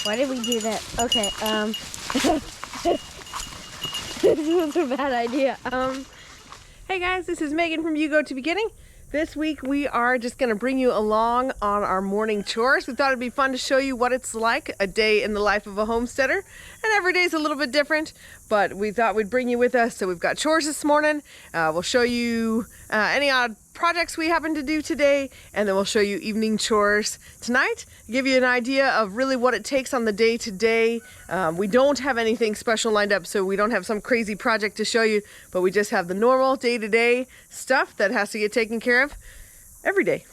Why did we do that? Okay, this was a bad idea. Hey guys, this is Megan from You Go to Beginning. This week we are just going to bring you along on our morning chores. We thought it'd be fun to show you what it's like a day in the life of a homesteader. And every day is a little bit different, but we thought we'd bring you with us. So we've got chores this morning. We'll show you any odd projects we happen to do today, and then we'll show you evening chores tonight, give you an idea of really what it takes on the day to day. We don't have anything special lined up, so we don't have some crazy project to show you, but we just have the normal day-to-day stuff that has to get taken care of every day.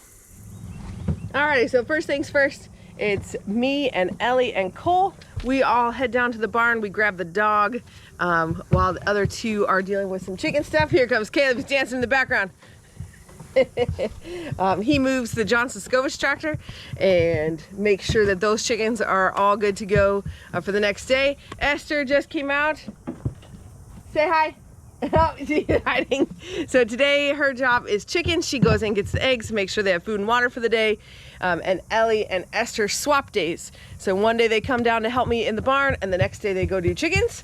Alrighty, so first things first, it's me and Ellie and Cole. We all head down to the barn, we grab the dog, while the other two are dealing with some chicken stuff. Here comes Caleb, he's dancing in the background. He moves the Johnson Scovich tractor and makes sure that those chickens are all good to go for the next day. Esther just came out. Say hi. Oh, she's hiding. So today her job is chickens. She goes and gets the eggs, make sure they have food and water for the day. And Ellie and Esther swap days. So one day they come down to help me in the barn, and the next day they go do chickens.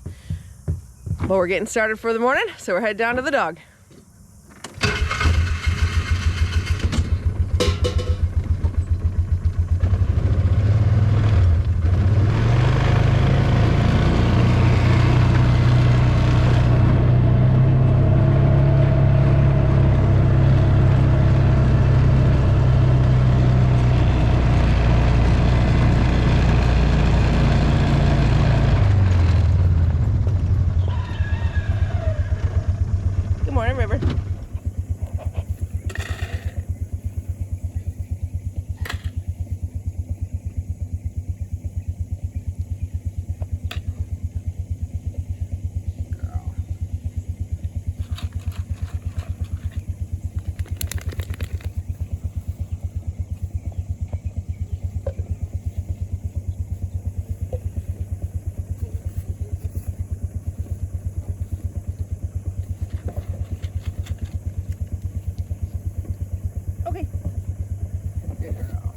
But we're getting started for the morning, so we're headed down to the dog. Morning, River. Okay. Good girl.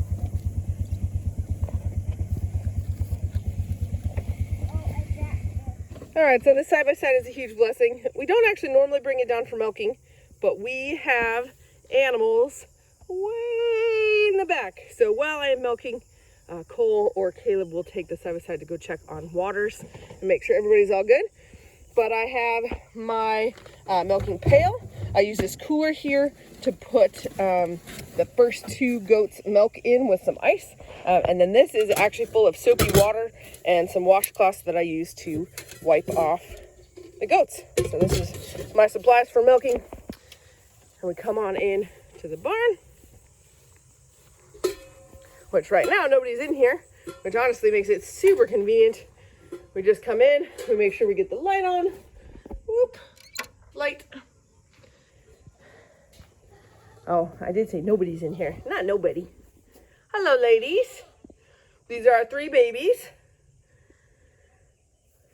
Alright, so this side-by-side is a huge blessing. We don't actually normally bring it down for milking, but we have animals way in the back. So while I am milking, Cole or Caleb will take the side-by-side to go check on waters and make sure everybody's all good. But I have my milking pail. I use this cooler here to put the first two goats' milk in with some ice. And then this is actually full of soapy water and some washcloths that I use to wipe off the goats. So this is my supplies for milking. And we come on in to the barn, which right now nobody's in here, which honestly makes it super convenient. We just come in, we make sure we get the light on. Whoop, light. Oh, I did say nobody's in here. Not nobody. Hello, ladies. These are our three babies.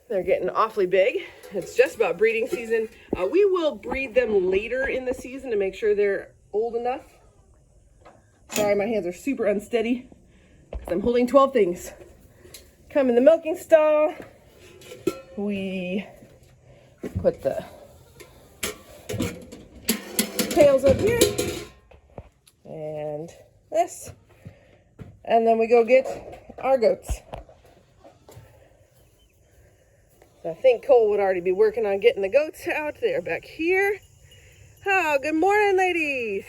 They're getting awfully big. It's just about breeding season. We will breed them later in the season to make sure they're old enough. Sorry, my hands are super unsteady because I'm holding 12 things. Come in the milking stall. We put the pails up here and this, and then we go get our goats. So I think Cole would already be working on getting the goats out. They're back here. Oh, good morning, ladies.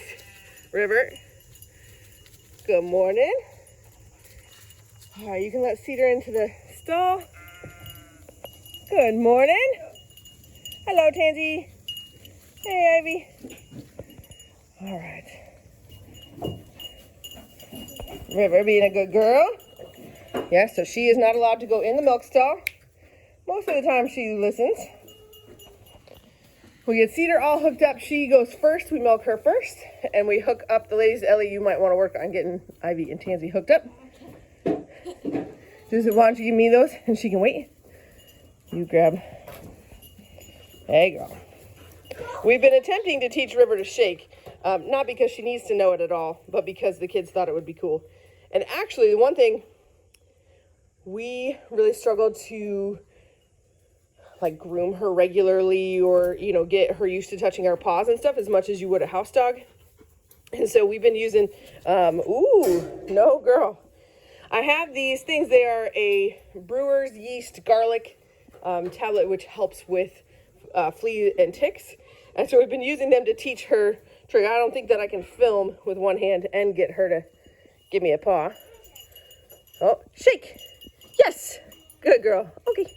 River, good morning. All right, you can let Cedar into the stall. Good morning. Hello, Tansy. Hey, Ivy. All right. River being a good girl. Yeah, so she is not allowed to go in the milk stall. Most of the time she listens. We get Cedar all hooked up. She goes first. We milk her first. And we hook up the ladies. Ellie, you might want to work on getting Ivy and Tansy hooked up. Why don't you give me those and she can wait? You grab. There you go. We've been attempting to teach River to shake. Not because she needs to know it at all, but because the kids thought it would be cool. And actually, the one thing we really struggled to like groom her regularly or, you know, get her used to touching our paws and stuff as much as you would a house dog. And so we've been using, ooh, no girl. I have these things. They are a brewer's yeast garlic tablet, which helps with flea and ticks. And so we've been using them to teach her trick. I don't think that I can film with one hand and get her to give me a paw. Oh, shake. Yes. Good girl. Okay.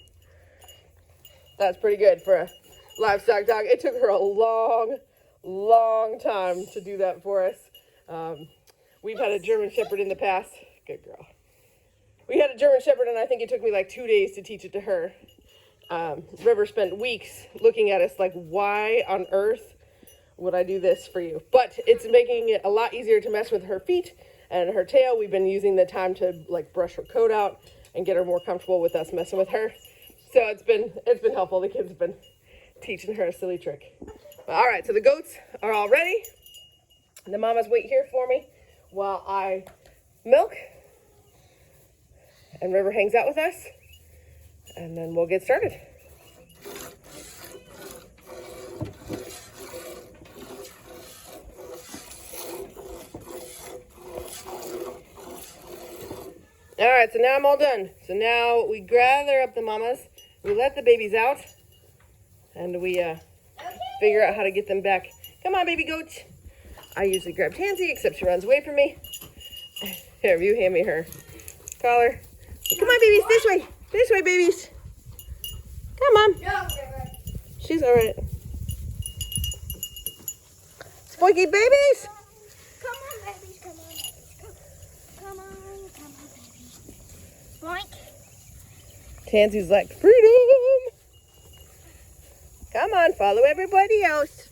That's pretty good for a livestock dog. It took her a long time to do that for us. We've had a German Shepherd in the past. Good girl. We had a German Shepherd, and I think it took me like 2 days to teach it to her. River spent weeks looking at us like, why on earth would I do this for you? But it's making it a lot easier to mess with her feet and her tail. We've been using the time to like brush her coat out and get her more comfortable with us messing with her. So it's been helpful. The kids have been teaching her a silly trick. All right, so the goats are all ready. The mamas wait here for me while I milk. And River hangs out with us. And then we'll get started. All right, so now I'm all done. So now we gather up the mamas, we let the babies out, and we figure out how to get them back. Come on, baby goats. I usually grab Tansy, except she runs away from me. Here, you hand me her collar. Come on, babies, this way, babies. Come on. She's all right. Spiky babies. Come on, babies. Come on, babies. Come on, babies. Boink. Tansy's like, freedom. Come on, follow everybody else.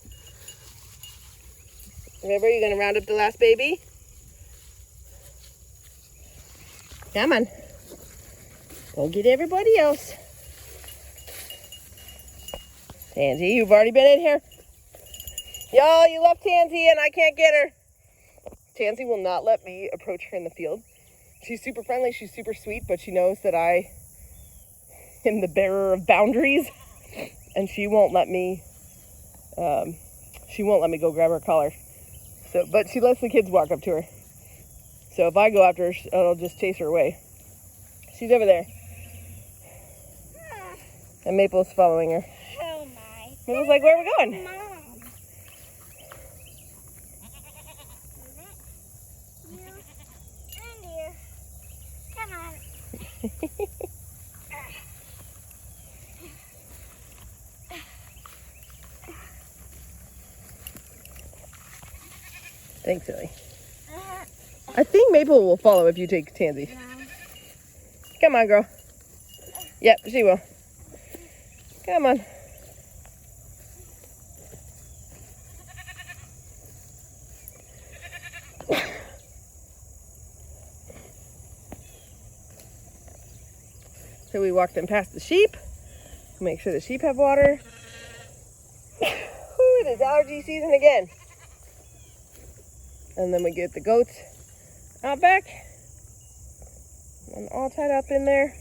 Remember, you're gonna round up the last baby? Come on. Go get everybody else. Tansy, you've already been in here. Y'all, you left Tansy and I can't get her. Tansy will not let me approach her in the field. She's super friendly, she's super sweet, but she knows that I am the bearer of boundaries. And she won't let me go grab her collar. So, but she lets the kids walk up to her. So if I go after her, I'll just chase her away. She's over there. And Maple's following her. Oh my. Maple's like, where are we going? Mom. Come on. Thanks, Silly. I think Maple will follow if you take Tansy. Come on, girl. Yep, she will. Come on. So we walk them past the sheep. Make sure the sheep have water. Ooh, it is allergy season again. And then we get the goats out back. And all tied up in there.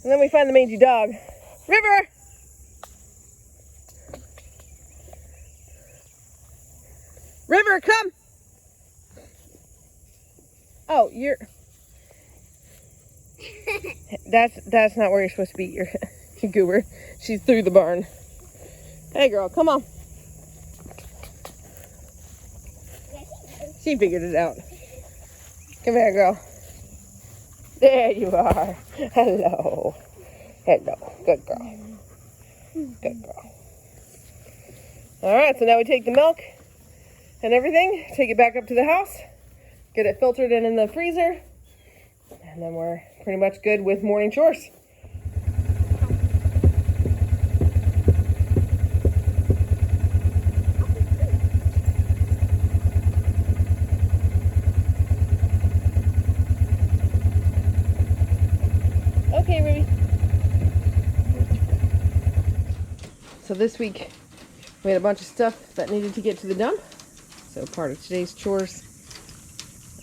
And then we find the mangy dog. River! River, come! Oh, you're... That's not where you're supposed to be, you goober. She's through the barn. Hey, girl, come on. She figured it out. Come here, girl. There you are. Hello. Hello. Good girl. Good girl. All right, so now we take the milk and everything, take it back up to the house, get it filtered and in the freezer, and then we're pretty much good with morning chores. Okay, Ruby. So this week we had a bunch of stuff that needed to get to the dump. So part of today's chores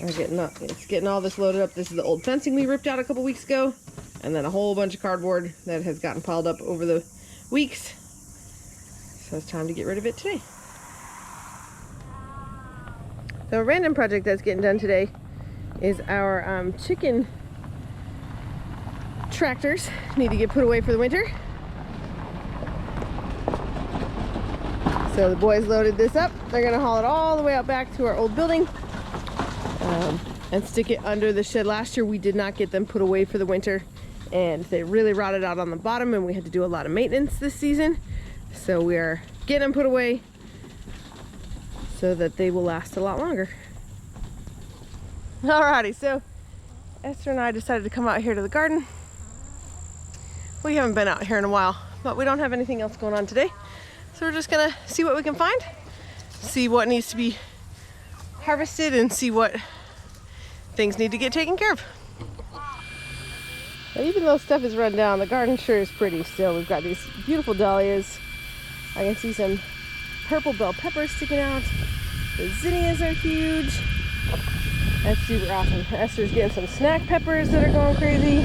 It's getting all this loaded up. This is the old fencing we ripped out a couple weeks ago, and then a whole bunch of cardboard that has gotten piled up over the weeks. So it's time to get rid of it today. So a random project that's getting done today is our chicken tractors need to get put away for the winter. So the boys loaded this up. They're gonna haul it all the way out back to our old building and stick it under the shed. Last year we did not get them put away for the winter, and they really rotted out on the bottom, and we had to do a lot of maintenance this season. So we are getting them put away so that they will last a lot longer. Alrighty, so Esther and I decided to come out here to the garden. We haven't been out here in a while, but we don't have anything else going on today. So we're just gonna see what we can find, see what needs to be harvested, and see what things need to get taken care of. But even though stuff is run down, the garden sure is pretty still. We've got these beautiful dahlias. I can see some purple bell peppers sticking out. The zinnias are huge. That's super awesome. Esther's getting some snack peppers that are going crazy.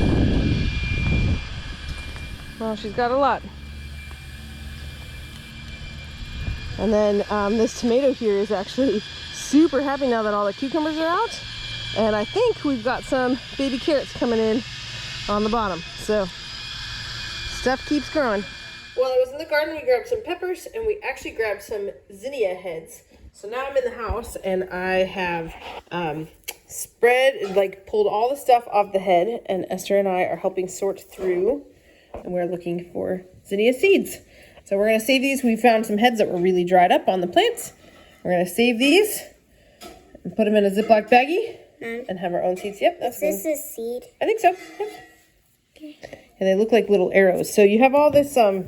Well, she's got a lot. And then this tomato here is actually super happy now that all the cucumbers are out. And I think we've got some baby carrots coming in on the bottom. So stuff keeps growing. While I was in the garden, we grabbed some peppers, and we actually grabbed some zinnia heads. So now I'm in the house, and I have pulled all the stuff off the head, and Esther and I are helping sort through, and we're looking for zinnia seeds. So we're going to save these. We found some heads that were really dried up on the plants. We're going to save these and put them in a Ziploc baggie and have our own seeds. Yep, that's Is this a seed? I think so. Yep. Okay. And they look like little arrows. So you have all this, I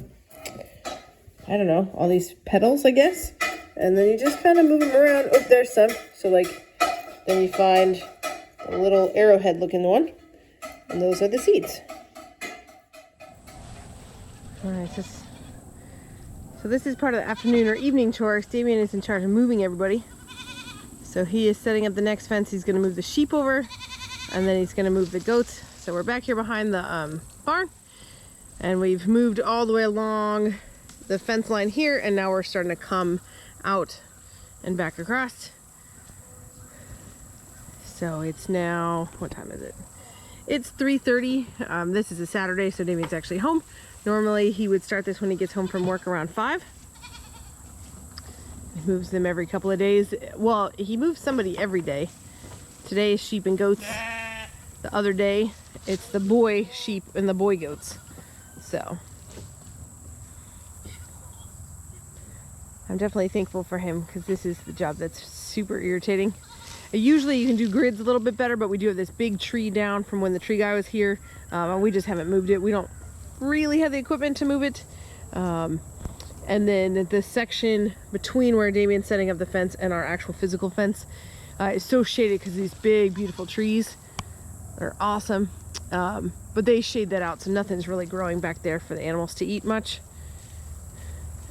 don't know, all these petals, I guess. And then you just kind of move them around. Oh, there's some. So then you find a little arrowhead looking one. And those are the seeds. All right, so this is part of the afternoon or evening chores. Damien is in charge of moving everybody. So he is setting up the next fence. He's going to move the sheep over, and then he's going to move the goats. So we're back here behind the barn, and we've moved all the way along the fence line here, and now we're starting to come out and back across. So it's now, what time is it? It's 3:30. This is a Saturday, so Damien's actually home. Normally he would start this when he gets home from work around 5. He moves them every couple of days. Well, he moves somebody every day. Today is sheep and goats. The other day it's the boy sheep and the boy goats. So I'm definitely thankful for him, because this is the job that's super irritating. Usually you can do grids a little bit better, but we do have this big tree down from when the tree guy was here, and we just haven't moved it. We don't really have the equipment to move it. And then the section between where Damien's setting up the fence and our actual physical fence is so shaded because these big, beautiful trees are awesome. But they shade that out, so nothing's really growing back there for the animals to eat much.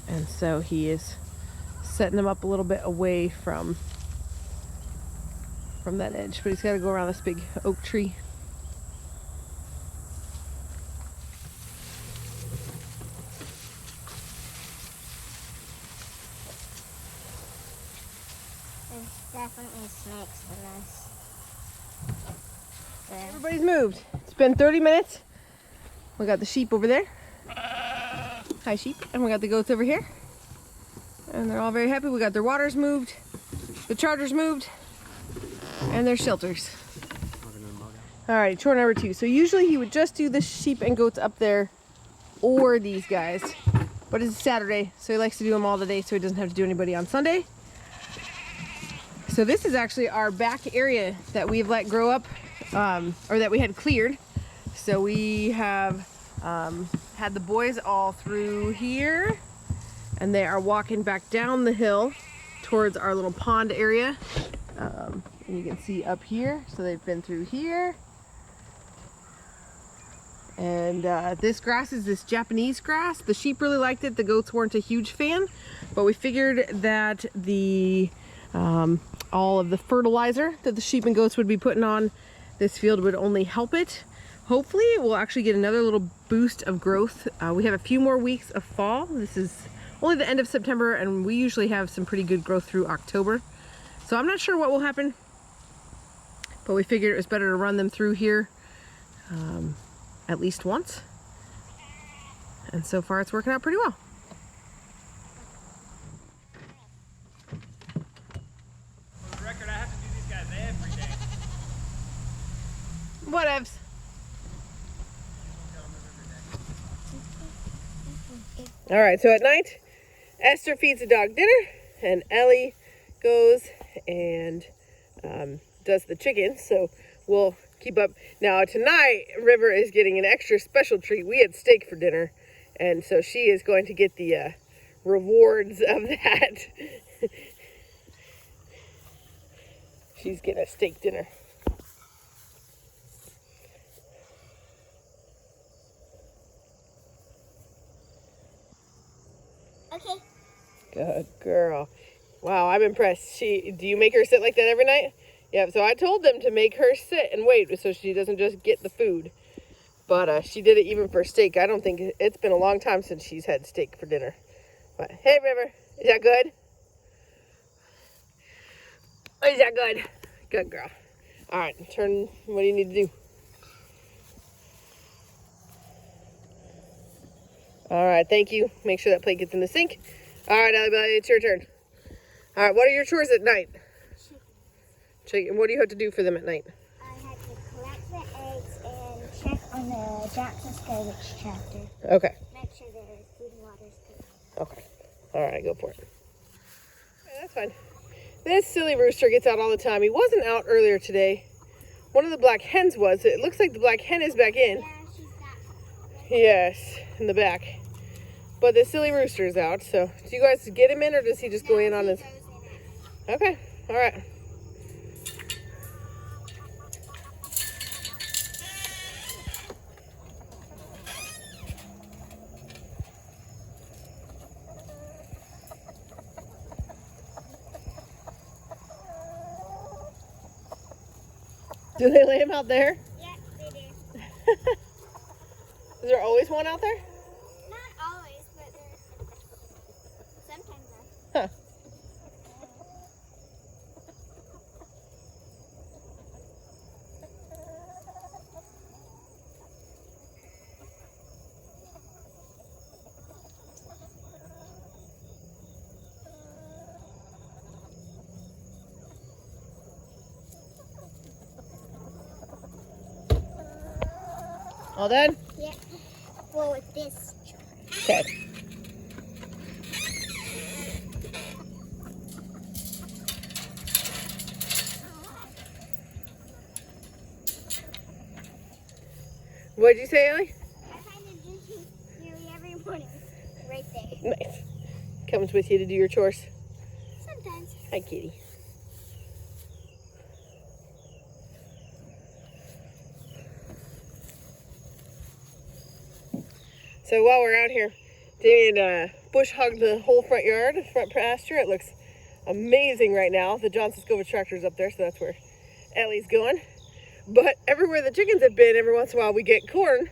And so he is setting them up a little bit away from that edge, but he's got to go around this big oak tree. Definitely snakes in this. Everybody's moved. It's been 30 minutes. We got the sheep over there. Hi, sheep. And we got the goats over here. And they're all very happy. We got their waters moved, the chargers moved, and their shelters. All right, chore number 2. So usually he would just do the sheep and goats up there, or these guys. But it's Saturday, so he likes to do them all today, so he doesn't have to do anybody on Sunday. So this is actually our back area that we've let grow up, or that we had cleared. So we have had the boys all through here, and they are walking back down the hill towards our little pond area. And you can see up here, so they've been through here. And this grass is this Japanese grass. The sheep really liked it. The goats weren't a huge fan, but we figured that the all of the fertilizer that the sheep and goats would be putting on this field would only help it. Hopefully we'll actually get another little boost of growth. We have a few more weeks of fall. This is only the end of September, and we usually have some pretty good growth through October. So I'm not sure what will happen, but we figured it was better to run them through here at least once. And so far it's working out pretty well. For the record, I have to do these guys every day. Whatevs. All right, so at night, Esther feeds the dog dinner, and Ellie goes and does the chickens. So we'll keep up. Now tonight, River is getting an extra special treat. We had steak for dinner, and so she is going to get the rewards of that. She's getting a steak dinner. Okay. Good girl. Wow, I'm impressed. Do you make her sit like that every night? Yeah, so I told them to make her sit and wait so she doesn't just get the food. But she did it even for steak. I don't think it's been a long time since she's had steak for dinner. But hey, River, is that good? Is that good? Good girl. All right, turn. What do you need to do? All right, thank you. Make sure that plate gets in the sink. All right, Allie, it's your turn. All right, what are your chores at night? Chicken. What do you have to do for them at night? I had to collect the eggs and check on the Jackson Skovich chapter. Okay. Make sure their food and water is good. Okay. All right, go for it. Okay, that's fine. This silly rooster gets out all the time. He wasn't out earlier today. One of the black hens was. It looks like the black hen is back in. Yeah, she's back. Yes, in the back. But the silly rooster is out. So, do you guys get him in, or does he just go in on his? Okay. All right. Do they lay him out there? Yeah, they do. Is there always one out there? Not always, but there's sometimes. Huh. All done? Yeah. Well, with this. Okay. What'd you say, Ellie? I find it nearly every morning. Right there. Nice. Comes with you to do your chores. Sometimes. Hi, kitty. So while we're out here, Damien bush hogged the whole front yard, front pasture. It looks amazing right now. The Johnson Skovich tractor is up there, so that's where Ellie's going. But everywhere the chickens have been, every once in a while we get corn,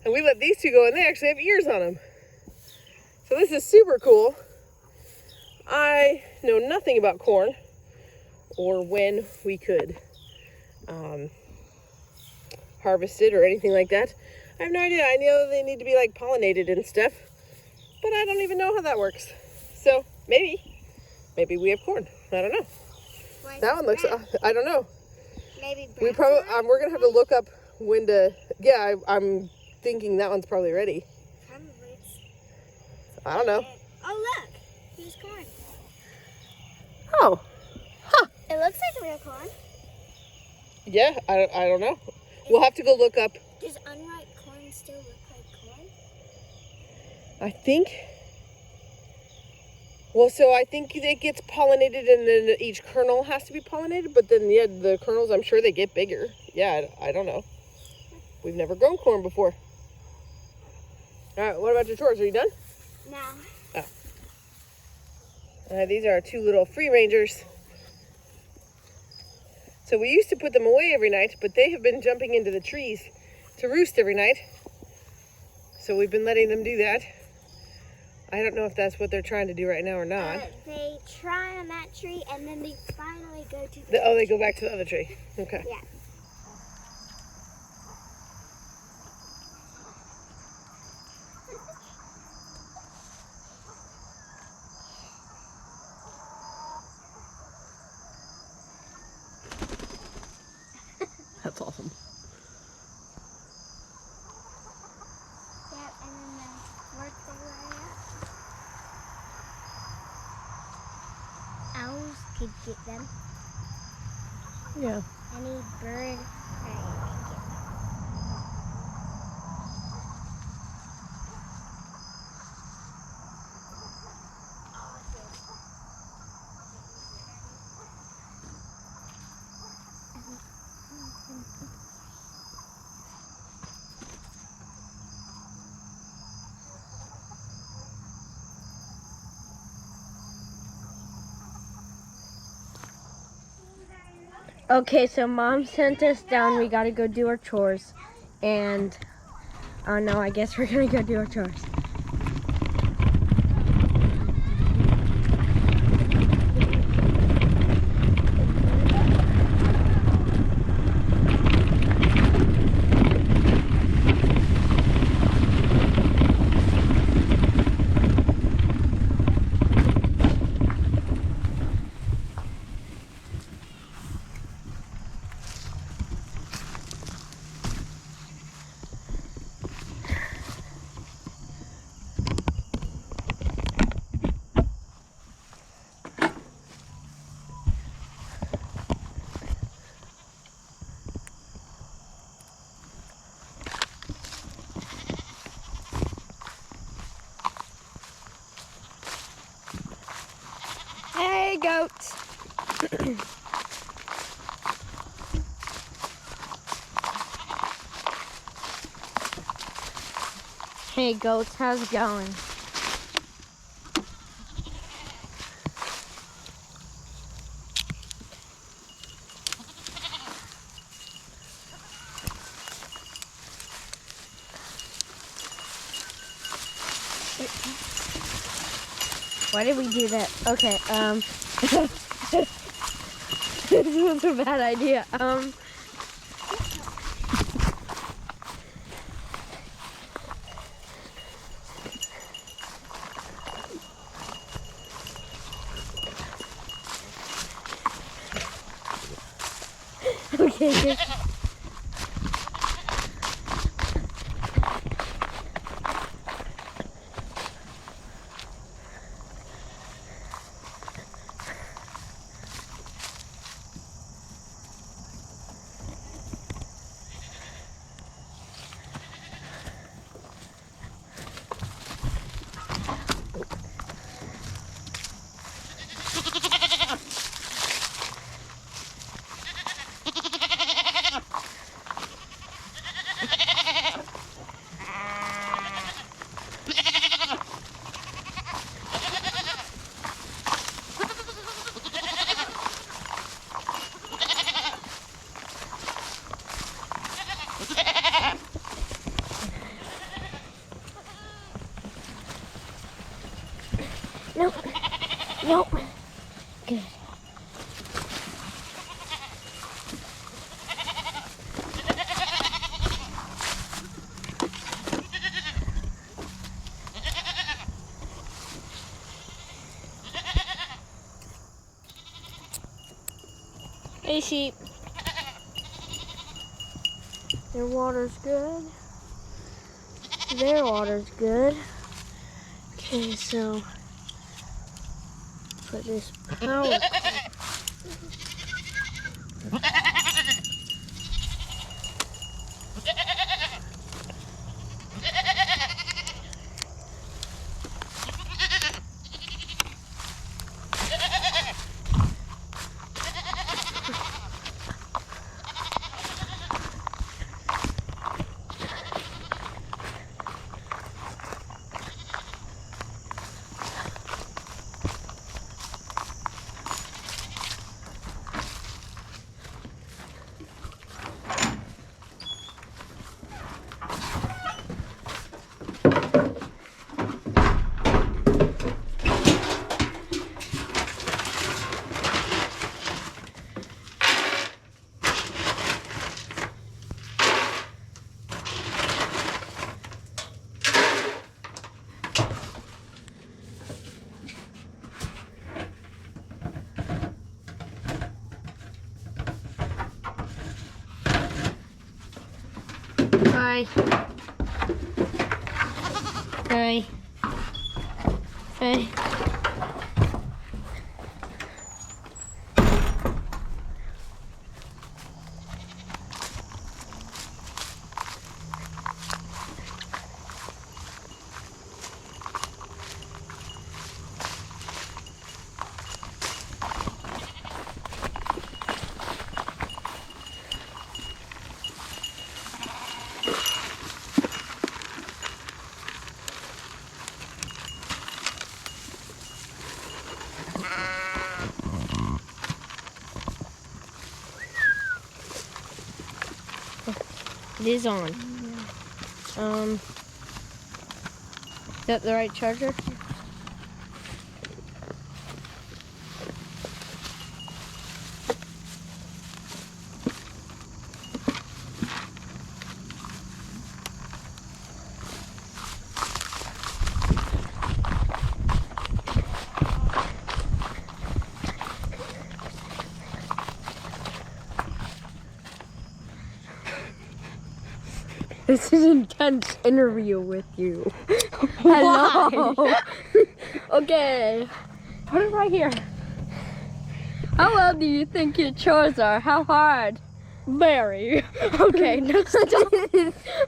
and we let these two go, and they actually have ears on them. So this is super cool. I know nothing about corn or when we could harvest it or anything like that. I have no idea. I know they need to be like pollinated and stuff, but I don't even know how that works. So maybe we have corn. I don't know. That one looks, I don't know. Maybe We probably, we're gonna have to look up when to, yeah, I'm thinking that one's probably ready. Probably. I don't know. Oh, look. Here's corn. Oh, huh. It looks like real corn. Yeah, I don't know. We'll have to go look up. Does unripe corn still look like corn? I think, well, so I think it gets pollinated and then each kernel has to be pollinated, but then, yeah, the kernels, I'm sure they get bigger. Yeah, I don't know. We've never grown corn before. All right, what about your chores? Are you done? No. These are our two little free rangers. So we used to put them away every night, but they have been jumping into the trees to roost every night. So we've been letting them do that. I don't know if that's what they're trying to do right now or not. They try on that tree and then they finally go to Oh, they go back to the other tree. Okay. Yeah. That's awesome. Yeah, and then they work their way up. Owls could get them. Yeah. Any bird could get them. Okay, so Mom sent us down. We gotta go do our chores. And, oh no, I guess we're gonna go do our chores. Hey, goats. Hey, goats, how's it going? Why did we do that? Okay, this was a bad idea. Okay, good. Nope. Nope. Good. Hey, sheep. Their water's good. Their water's good. Okay, so put this power. Hi. Hi. Hey. It is on. Is that the right charger? This is an intense interview with you. Hello. Okay. Put it right here. How well do you think your chores are? How hard? Very. Okay, now stop.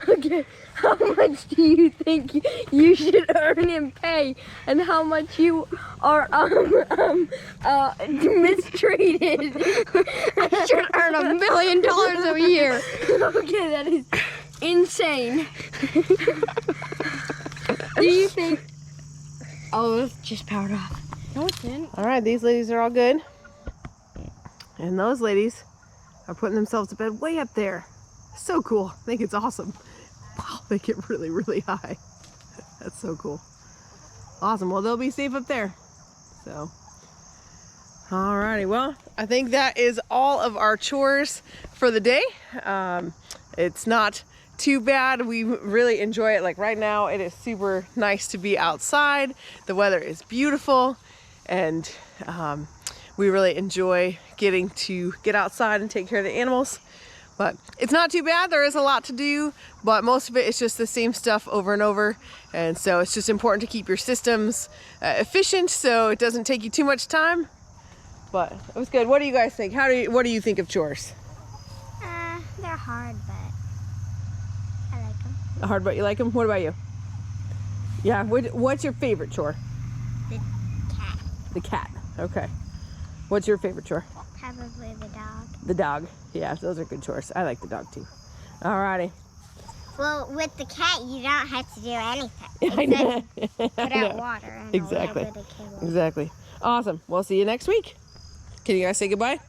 Okay. How much do you think you should earn in pay, and how much you are mistreated? I should earn $1 million a year. Okay, that is insane. Do you think? Oh, it's just powered off. No, it didn't. All right, these ladies are all good. And those ladies are putting themselves to bed way up there. So cool. I think it's awesome. Wow, they get really, really high. That's so cool. Awesome. Well, they'll be safe up there. So, alrighty. Well, I think that is all of our chores for the day. It's not too bad. We really enjoy it. Like right now, it is super nice to be outside. The weather is beautiful, and we really enjoy getting to get outside and take care of the animals. But it's not too bad. There is a lot to do, but most of it is just the same stuff over and over. And so it's just important to keep your systems efficient so it doesn't take you too much time. But it was good. What do you guys think? What do you think of chores? They're hard, but I like them. Hard, but you like them? What about you? Yeah, what's your favorite chore? The cat. The cat. Okay. What's your favorite chore? Probably the dog. The dog. Yeah, those are good chores. I like the dog too. Alrighty. Well, with the cat, you don't have to do anything. I know. Except put out water and Exactly. a little bit of kibble. Exactly. Awesome. We'll see you next week. Can you guys say goodbye?